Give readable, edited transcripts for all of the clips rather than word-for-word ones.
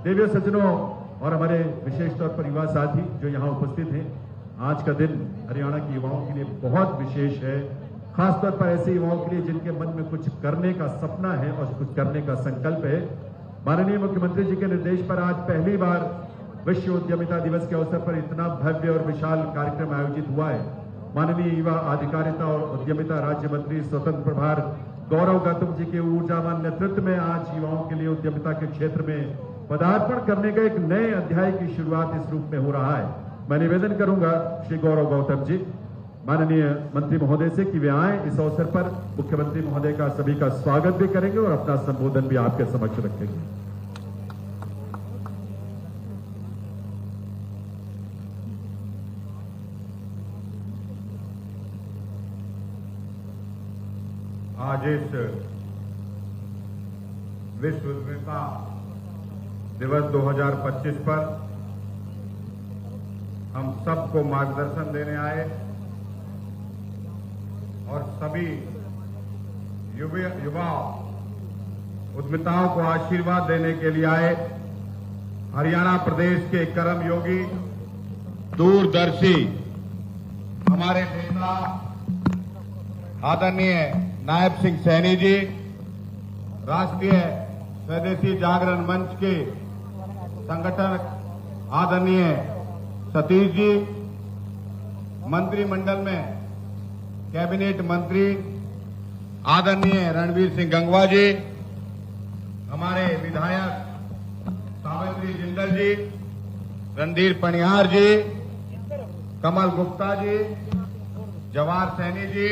देवियों सज्जनों और हमारे विशेष तौर पर युवा साथी जो यहाँ उपस्थित हैं, आज का दिन हरियाणा के युवाओं के लिए बहुत विशेष है, खासतौर पर ऐसे युवाओं के लिए जिनके मन में कुछ करने का सपना है और कुछ करने का संकल्प है। माननीय मुख्यमंत्री जी के निर्देश पर आज पहली बार विश्व उद्यमिता दिवस के अवसर पर इतना भव्य और विशाल कार्यक्रम आयोजित हुआ है। माननीय युवा अधिकारिता और उद्यमिता राज्य मंत्री स्वतंत्र प्रभार गौरव गौतम जी के ऊर्जावान नेतृत्व में आज युवाओं के लिए उद्यमिता के क्षेत्र में पदार्पण करने का एक नए अध्याय की शुरुआत इस रूप में हो रहा है। मैं निवेदन करूंगा श्री गौरव गौतम जी, माननीय मंत्री महोदय से कि वे आए इस अवसर पर। मुख्यमंत्री महोदय का सभी का स्वागत भी करेंगे और अपना संबोधन भी आपके समक्ष रखेंगे। आज इस विश्व उद्यमिता दिवस 2025 पर हम सबको मार्गदर्शन देने आए और सभी युवा उद्यमिताओं को आशीर्वाद देने के लिए आए। हरियाणा प्रदेश के कर्मयोगी, दूरदर्शी हमारे नेता आदरणीय नायब सिंह सैनी जी, राष्ट्रीय स्वदेशी जागरण मंच के संगठक आदरणीय सतीश जी, मंत्रिमंडल में कैबिनेट मंत्री आदरणीय रणवीर सिंह गंगवा जी, हमारे विधायक सावित्री जिंदल जी, रणधीर पनिहार जी, कमल गुप्ता जी, जवाहर सैनी जी,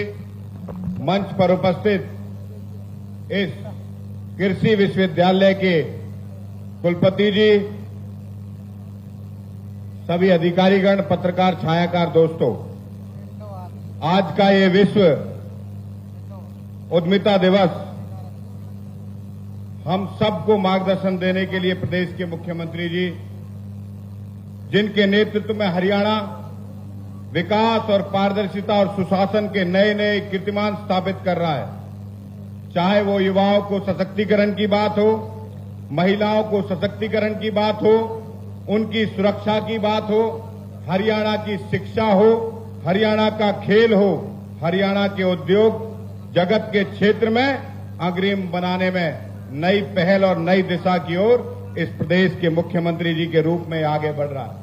मंच पर उपस्थित इस कृषि विश्वविद्यालय के कुलपति जी, सभी अधिकारीगण, पत्रकार, छायाकार दोस्तों, आज का ये विश्व उद्यमिता दिवस हम सबको मार्गदर्शन देने के लिए प्रदेश के मुख्यमंत्री जी, जिनके नेतृत्व में हरियाणा विकास और पारदर्शिता और सुशासन के नए नए कीर्तिमान स्थापित कर रहा है। चाहे वो युवाओं को सशक्तिकरण की बात हो, महिलाओं को सशक्तिकरण की बात हो, उनकी सुरक्षा की बात हो, हरियाणा की शिक्षा हो, हरियाणा का खेल हो, हरियाणा के उद्योग जगत के क्षेत्र में अग्रिम बनाने में नई पहल और नई दिशा की ओर इस प्रदेश के मुख्यमंत्री जी के रूप में आगे बढ़ रहा है।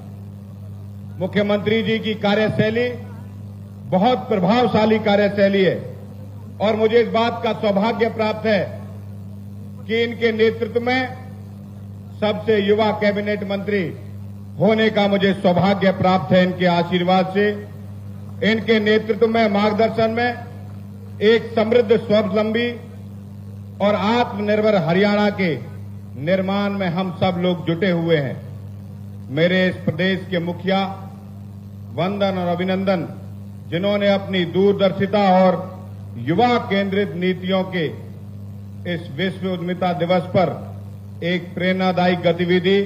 मुख्यमंत्री जी की कार्यशैली बहुत प्रभावशाली कार्यशैली है और मुझे इस बात का सौभाग्य प्राप्त है कि इनके नेतृत्व में सबसे युवा कैबिनेट मंत्री होने का मुझे सौभाग्य प्राप्त है। इनके आशीर्वाद से, इनके नेतृत्व में, मार्गदर्शन में एक समृद्ध, स्वावलंबी और आत्मनिर्भर हरियाणा के निर्माण में हम सब लोग जुटे हुए हैं। मेरे इस प्रदेश के मुखिया वंदन और अभिनंदन, जिन्होंने अपनी दूरदर्शिता और युवा केंद्रित नीतियों के इस विश्व उद्यमिता दिवस पर एक प्रेरणादायी गतिविधि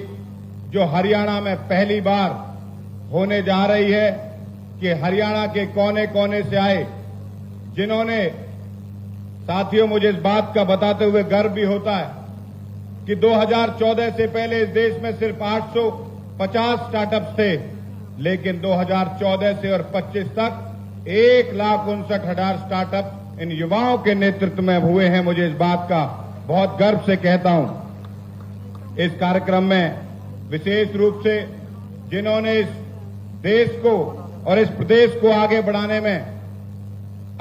जो हरियाणा में पहली बार होने जा रही है कि हरियाणा के कोने कोने से आए, जिन्होंने, साथियों, मुझे इस बात का बताते हुए गर्व भी होता है कि 2014 से पहले इस देश में सिर्फ 850 स्टार्टअप्स थे, लेकिन 2014 से और 25 तक 1,59,000 स्टार्टअप इन युवाओं के नेतृत्व में हुए हैं। मुझे इस बात का बहुत गर्व से कहता हूं। इस कार्यक्रम में विशेष रूप से जिन्होंने इस देश को और इस प्रदेश को आगे बढ़ाने में,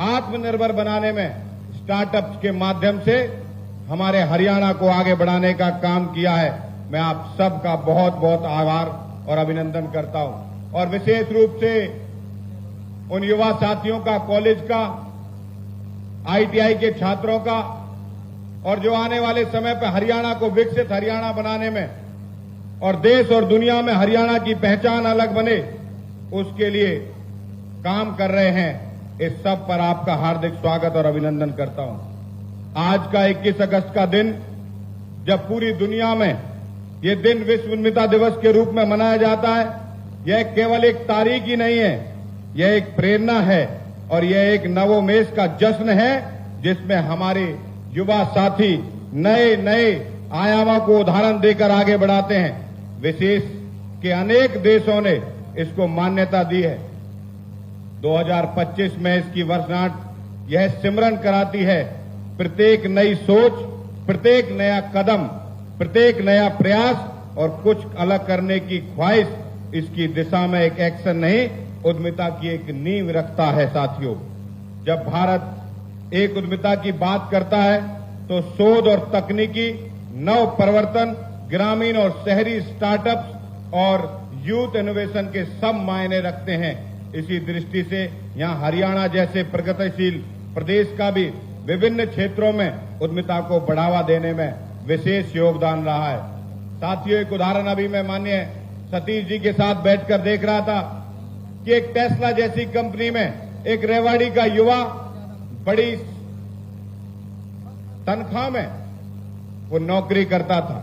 आत्मनिर्भर बनाने में, स्टार्टअप्स के माध्यम से हमारे हरियाणा को आगे बढ़ाने का काम किया है, मैं आप सबका बहुत बहुत आभार और अभिनंदन करता हूं। और विशेष रूप से उन युवा साथियों का, कॉलेज का, आईटीआई के छात्रों का, और जो आने वाले समय पर हरियाणा को विकसित हरियाणा बनाने में और देश और दुनिया में हरियाणा की पहचान अलग बने, उसके लिए काम कर रहे हैं। इस सब पर आपका हार्दिक स्वागत और अभिनंदन करता हूं। आज का 21 अगस्त का दिन, जब पूरी दुनिया में ये दिन विश्व उद्यमिता दिवस के रूप में मनाया जाता है, यह केवल एक तारीख ही नहीं है, यह एक प्रेरणा है और यह एक नवोन्मेष का जश्न है, जिसमें हमारे युवा साथी नए नए आयामों को उदाहरण देकर आगे बढ़ाते हैं। विशेष के अनेक देशों ने इसको मान्यता दी है। 2025 में इसकी वर्षगांठ यह सिमरन कराती है, प्रत्येक नई सोच, प्रत्येक नया कदम, प्रत्येक नया प्रयास और कुछ अलग करने की ख्वाहिश इसकी दिशा में एक एक्शन नहीं, उद्यमिता की एक नींव रखता है। साथियों, जब भारत एक उद्यमिता की बात करता है तो शोध और तकनीकी नव प्रवर्तन, ग्रामीण और शहरी स्टार्टअप्स और यूथ इनोवेशन के सब मायने रखते हैं। इसी दृष्टि से यहां हरियाणा जैसे प्रगतिशील प्रदेश का भी विभिन्न क्षेत्रों में उद्यमिता को बढ़ावा देने में विशेष योगदान रहा है। साथियों, एक उदाहरण अभी मैं माननीय सतीश जी के साथ बैठकर देख रहा था कि एक टेस्ला जैसी कंपनी में एक रेवाड़ी का युवा बड़ी तनख्वाह में वो नौकरी करता था,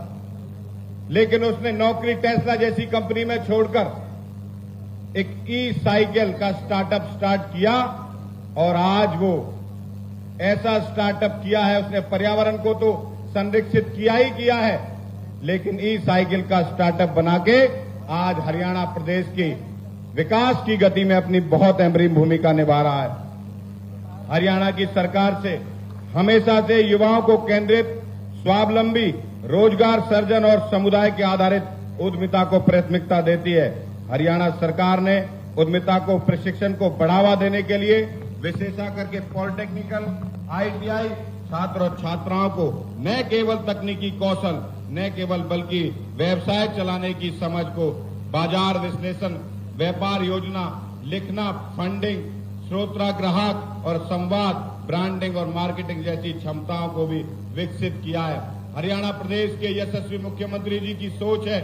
लेकिन उसने नौकरी टेस्ला जैसी कंपनी में छोड़कर एक ई साइकिल का स्टार्टअप स्टार्ट किया और आज वो ऐसा स्टार्टअप किया है, उसने पर्यावरण को तो संरक्षित किया ही किया है, लेकिन ई साइकिल का स्टार्टअप बना के आज हरियाणा प्रदेश की विकास की गति में अपनी बहुत अहम भूमिका निभा रहा है। हरियाणा की सरकार से हमेशा से युवाओं को केंद्रित, स्वावलंबी, रोजगार सृजन और समुदाय के आधारित उद्यमिता को प्राथमिकता देती है। हरियाणा सरकार ने उद्यमिता को प्रशिक्षण को बढ़ावा देने के लिए विशेषकर के पॉलिटेक्निकल, आईटीआई छात्र और छात्राओं को न केवल तकनीकी कौशल, न केवल बल्कि व्यवसाय चलाने की समझ को, बाजार विश्लेषण, व्यापार योजना लिखना, फंडिंग, श्रोता ग्राहक और संवाद, ब्रांडिंग और मार्केटिंग जैसी क्षमताओं को भी विकसित किया है। हरियाणा प्रदेश के यशस्वी मुख्यमंत्री जी की सोच है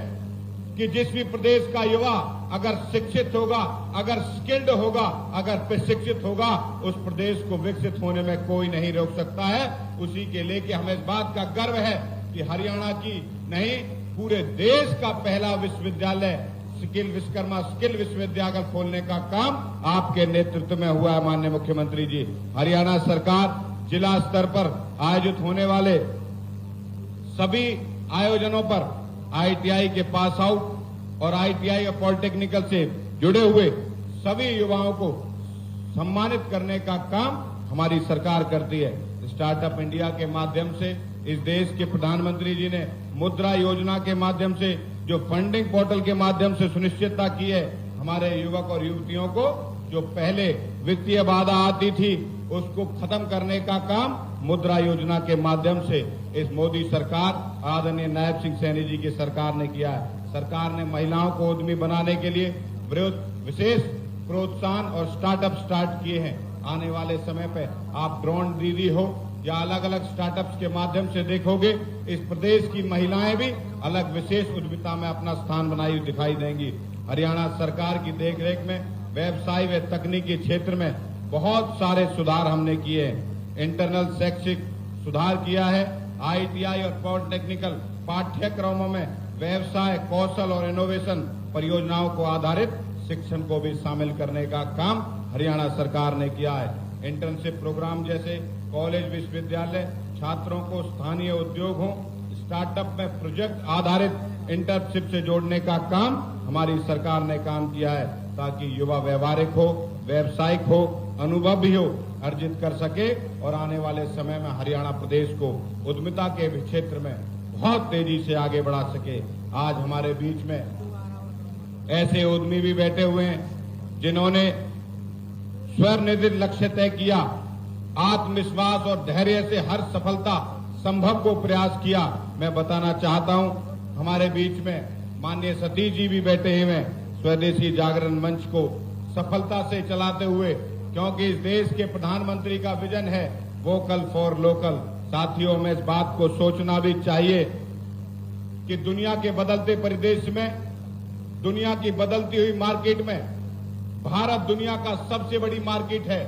कि जिस भी प्रदेश का युवा अगर शिक्षित होगा, अगर स्किल्ड होगा, अगर प्रशिक्षित होगा, उस प्रदेश को विकसित होने में कोई नहीं रोक सकता है। उसी के लेके हमें इस बात का गर्व है कि हरियाणा की नहीं, पूरे देश का पहला विश्वविद्यालय स्किल विश्वकर्मा स्किल विश्वविद्यालय खोलने का काम आपके नेतृत्व में हुआ है। माननीय मुख्यमंत्री जी, हरियाणा सरकार जिला स्तर पर आयोजित होने वाले सभी आयोजनों पर आईटीआई के पास आउट और आईटीआई और पॉलिटेक्निकल से जुड़े हुए सभी युवाओं को सम्मानित करने का काम हमारी सरकार करती है। स्टार्टअप इंडिया के माध्यम से इस देश के प्रधानमंत्री जी ने मुद्रा योजना के माध्यम से जो फंडिंग पोर्टल के माध्यम से सुनिश्चितता की है, हमारे युवक और युवतियों को जो पहले वित्तीय बाधा आती थी उसको खत्म करने का काम मुद्रा योजना के माध्यम से इस मोदी सरकार, आदरणीय नायब सिंह सैनी जी की सरकार ने किया है। सरकार ने महिलाओं को उद्यमी बनाने के लिए विशेष प्रोत्साहन और स्टार्टअप स्टार्ट किए हैं। आने वाले समय पे आप ड्रोन दीदी हो या अलग अलग स्टार्टअप्स के माध्यम से देखोगे, इस प्रदेश की महिलाएं भी अलग विशेष उद्यमिता में अपना स्थान बनाई दिखाई देंगी। हरियाणा सरकार की देखरेख में व्यवसाय व तकनीकी क्षेत्र में बहुत सारे सुधार हमने किए हैं। इंटरनल शैक्षिक सुधार किया है। आईटीआई और पॉलिटेक्निकल पाठ्यक्रमों में व्यवसाय, कौशल और इनोवेशन परियोजनाओं को आधारित शिक्षण को भी शामिल करने का काम हरियाणा सरकार ने किया है। इंटर्नशिप प्रोग्राम जैसे कॉलेज, विश्वविद्यालय छात्रों को स्थानीय उद्योगों, स्टार्टअप में प्रोजेक्ट आधारित इंटर्नशिप से जोड़ने का काम हमारी सरकार ने काम किया है, ताकि युवा व्यवहारिक हो, व्यावसायिक हो, अनुभव भी हो, अर्जित कर सके और आने वाले समय में हरियाणा प्रदेश को उद्यमिता के क्षेत्र में बहुत तेजी से आगे बढ़ा सके। आज हमारे बीच में ऐसे उद्यमी भी बैठे हुए हैं जिन्होंने स्वनिर्धारित लक्ष्य तय किया, आत्मविश्वास और धैर्य से हर सफलता संभव को प्रयास किया। मैं बताना चाहता हूं, हमारे बीच में माननीय सतीश जी भी बैठे हुए हैं, स्वदेशी जागरण मंच को सफलता से चलाते हुए, क्योंकि इस देश के प्रधानमंत्री का विजन है वोकल फॉर लोकल। साथियों, में इस बात को सोचना भी चाहिए कि दुनिया के बदलते परिदृश्य में, दुनिया की बदलती हुई मार्केट में भारत दुनिया का सबसे बड़ी मार्केट है।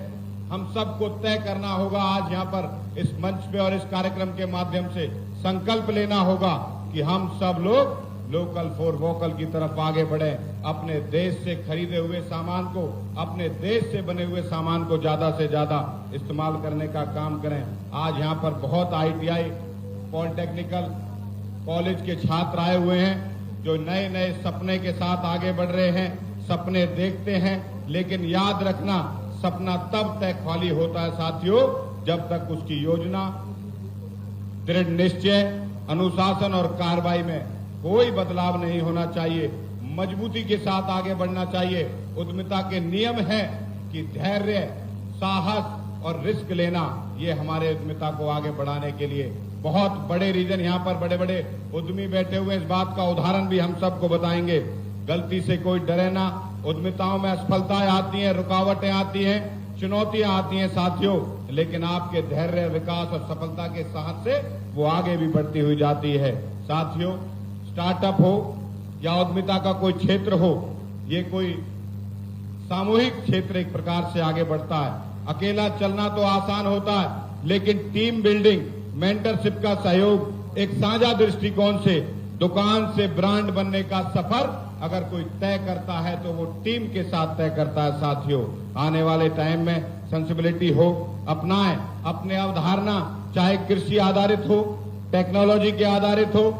हम सबको तय करना होगा, आज यहाँ पर इस मंच पे और इस कार्यक्रम के माध्यम से संकल्प लेना होगा कि हम सब लोग लोकल फॉर वोकल की तरफ आगे बढ़े, अपने देश से खरीदे हुए सामान को, अपने देश से बने हुए सामान को ज्यादा से ज्यादा इस्तेमाल करने का काम करें। आज यहाँ पर बहुत आईटीआई, पॉलिटेक्निकल कॉलेज के छात्र आए हुए हैं जो नए नए सपने के साथ आगे बढ़ रहे हैं, सपने देखते हैं, लेकिन याद रखना सपना तब तक खाली होता है साथियों जब तक उसकी योजना, दृढ़ निश्चय, अनुशासन और कार्रवाई में कोई बदलाव नहीं होना चाहिए। मजबूती के साथ आगे बढ़ना चाहिए। उद्यमिता के नियम है कि धैर्य, साहस और रिस्क लेना, ये हमारे उद्यमिता को आगे बढ़ाने के लिए बहुत बड़े रीजन। यहाँ पर बड़े बड़े उद्यमी बैठे हुए, इस बात का उदाहरण भी हम सबको बताएंगे। गलती से कोई डरे ना। उद्यमिताओं में असफलताएं आती हैं, रुकावटें आती हैं, चुनौतियां आती हैं साथियों, लेकिन आपके धैर्य, विकास और सफलता के साथ से वो आगे भी बढ़ती हुई जाती है। साथियों, स्टार्टअप हो या उद्यमिता का कोई क्षेत्र हो, ये कोई सामूहिक क्षेत्र एक प्रकार से आगे बढ़ता है। अकेला चलना तो आसान होता है, लेकिन टीम बिल्डिंग, मेंटरशिप का सहयोग, एक साझा दृष्टिकोण से दुकान से ब्रांड बनने का सफर अगर कोई तय करता है तो वो टीम के साथ तय करता है। साथियों, आने वाले टाइम में सेंसिबिलिटी हो, अपनाएं अपने अवधारणा, चाहे कृषि आधारित हो, टेक्नोलॉजी के आधारित हो,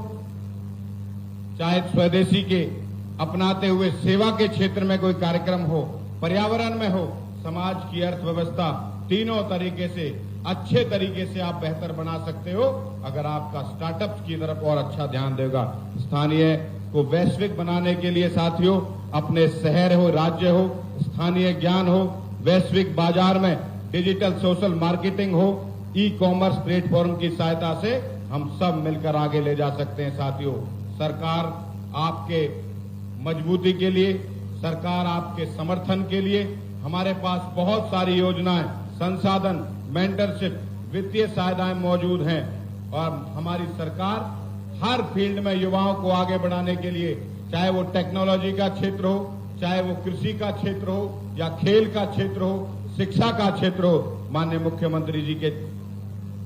चाहे स्वदेशी के अपनाते हुए सेवा के क्षेत्र में कोई कार्यक्रम हो, पर्यावरण में हो, समाज की अर्थव्यवस्था, तीनों तरीके से अच्छे तरीके से आप बेहतर बना सकते हो अगर आपका स्टार्टअप की तरफ और अच्छा ध्यान देगा। स्थानीय को वैश्विक बनाने के लिए साथियों, अपने शहर हो, राज्य हो, स्थानीय ज्ञान हो, वैश्विक बाजार में डिजिटल सोशल मार्केटिंग हो, ई कॉमर्स प्लेटफॉर्म की सहायता से हम सब मिलकर आगे ले जा सकते हैं। साथियों, सरकार आपके मजबूती के लिए, सरकार आपके समर्थन के लिए, हमारे पास बहुत सारी योजनाएं, संसाधन, मेंटरशिप, वित्तीय सहायताएं मौजूद हैं और हमारी सरकार हर फील्ड में युवाओं को आगे बढ़ाने के लिए, चाहे वो टेक्नोलॉजी का क्षेत्र हो, चाहे वो कृषि का क्षेत्र हो या खेल का क्षेत्र हो, शिक्षा का क्षेत्र हो, माननीय मुख्यमंत्री जी के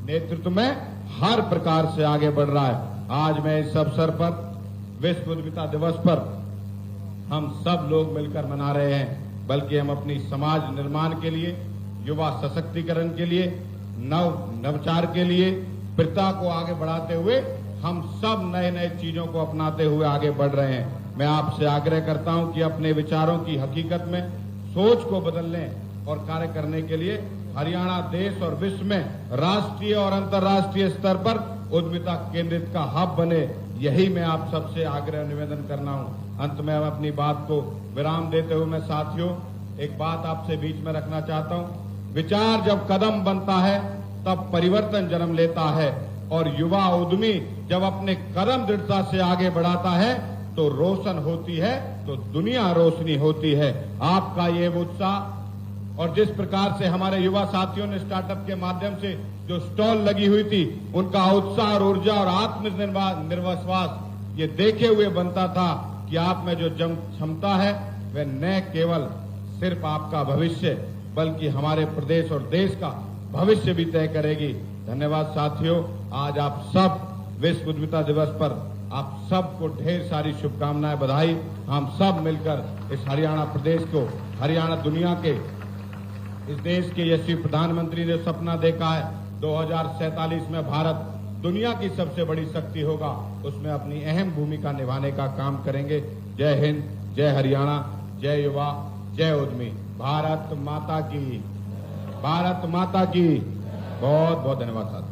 नेतृत्व में हर प्रकार से आगे बढ़ रहा है। आज मैं इस अवसर पर, विश्व उद्यमिता दिवस पर हम सब लोग मिलकर मना रहे हैं, बल्कि हम अपनी समाज निर्माण के लिए, युवा सशक्तिकरण के लिए, नवचार के लिए, पिता को आगे बढ़ाते हुए हम सब नए नए चीजों को अपनाते हुए आगे बढ़ रहे हैं। मैं आपसे आग्रह करता हूं कि अपने विचारों की हकीकत में सोच को बदलने और कार्य करने के लिए हरियाणा देश और विश्व में राष्ट्रीय और अंतर्राष्ट्रीय स्तर पर उद्यमिता केंद्रित का हब बने, यही मैं आप सबसे आग्रह निवेदन करना हूं। अंत में मैं अपनी बात को विराम देते हुए मैं साथियों एक बात आपसे बीच में रखना चाहता हूं। विचार जब कदम बनता है तब परिवर्तन जन्म लेता है और युवा उद्यमी जब अपने कदम दृढ़ता से आगे बढ़ाता है तो रोशन होती है, तो दुनिया रोशनी होती है। आपका ये उत्साह और जिस प्रकार से हमारे युवा साथियों ने स्टार्टअप के माध्यम से जो स्टॉल लगी हुई थी, उनका उत्साह और ऊर्जा और आत्मविश्वास ये देखे हुए बनता था कि आप में जो क्षमता है वह न केवल सिर्फ आपका भविष्य बल्कि हमारे प्रदेश और देश का भविष्य भी तय करेगी। धन्यवाद साथियों। आज आप सब विश्व उद्यमिता दिवस पर आप सबको ढेर सारी शुभकामनाएं, बधाई। हम सब मिलकर इस हरियाणा प्रदेश को, हरियाणा दुनिया के, इस देश के यशस्वी प्रधानमंत्री ने सपना देखा है 2047 में भारत दुनिया की सबसे बड़ी शक्ति होगा, उसमें अपनी अहम भूमिका निभाने का काम करेंगे। जय हिंद, जय हरियाणा, जय युवा, जय उद्यमी। भारत माता की, भारत माता की। बहुत बहुत धन्यवाद साथियों।